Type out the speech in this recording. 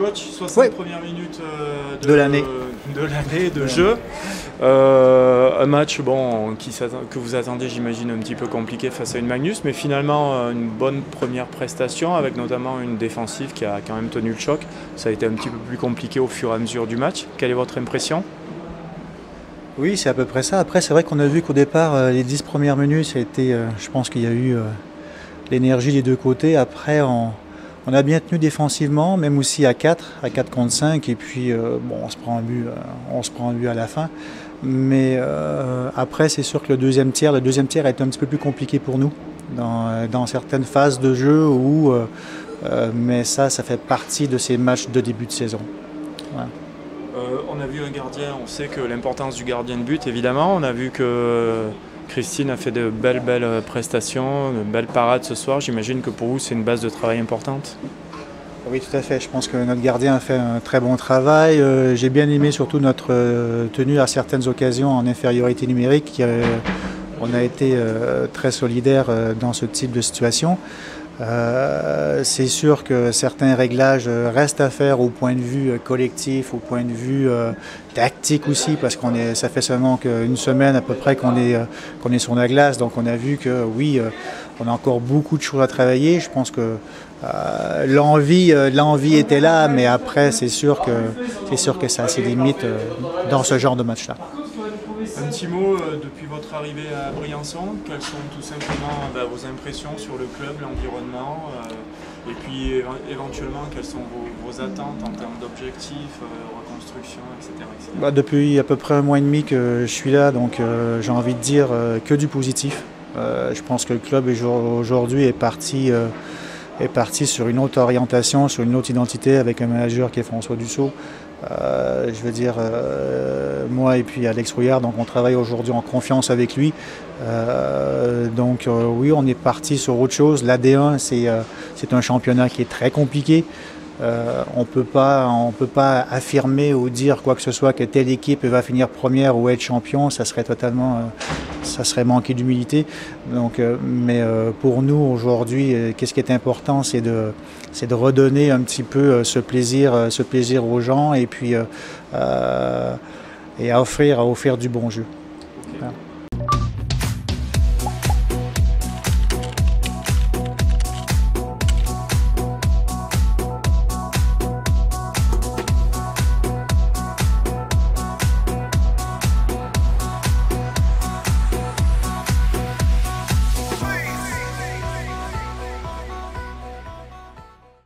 Coach, 60 Oui. premières minutes De l'année. De jeu. Un match que vous attendiez, j'imagine, un petit peu compliqué face à une Magnus, mais finalement une bonne première prestation avec notamment une défensive qui a quand même tenu le choc. Ça a été un petit peu plus compliqué au fur et à mesure du match. Quelle est votre impression? Oui, c'est à peu près ça. Après, c'est vrai qu'on a vu qu'au départ, les 10 premières minutes, ça a été, je pense qu'il y a eu l'énergie des deux côtés. Après, on a bien tenu défensivement, même aussi à 4 contre 5. Et puis, on se prend un but à la fin. Mais après, c'est sûr que le deuxième tiers a été un petit peu plus compliqué pour nous dans certaines phases de jeu mais ça fait partie de ces matchs de début de saison. Voilà. On a vu un gardien, on sait que l'importance du gardien de but, évidemment. On a vu que Christine a fait de belles prestations, de belles parades ce soir. J'imagine que pour vous, c'est une base de travail importante. Oui, tout à fait. Je pense que notre gardien a fait un très bon travail. J'ai bien aimé surtout notre tenue à certaines occasions en infériorité numérique. On a été très solidaire dans ce type de situation. C'est sûr que certains réglages restent à faire au point de vue collectif, au point de vue tactique aussi, parce ça fait seulement qu'une semaine à peu près qu'on est sur la glace, donc on a vu que oui, on a encore beaucoup de choses à travailler. Je pense que l'envie était là, mais après c'est sûr que ça a ses limites dans ce genre de match-là. Un petit mot depuis votre arrivée à Briançon, quelles sont tout simplement vos impressions sur le club, l'environnement, et puis éventuellement quelles sont vos attentes en termes d'objectifs, reconstruction, etc. Depuis à peu près un mois et demi que je suis là, donc j'ai envie de dire que du positif. Je pense que le club aujourd'hui est parti sur une autre orientation, sur une autre identité avec un manager qui est François Dussault. Je veux dire, moi et puis Alex Rouillard, donc on travaille aujourd'hui en confiance avec lui. Oui, on est parti sur autre chose. L'AD1, c'est un championnat qui est très compliqué. On peut pas affirmer ou dire quoi que ce soit que telle équipe va finir première ou être champion. Ça serait manquer d'humilité. Mais pour nous aujourd'hui, qu'est-ce qui est important, c'est de redonner un petit peu ce plaisir aux gens et puis à offrir du bon jeu. Okay. Voilà.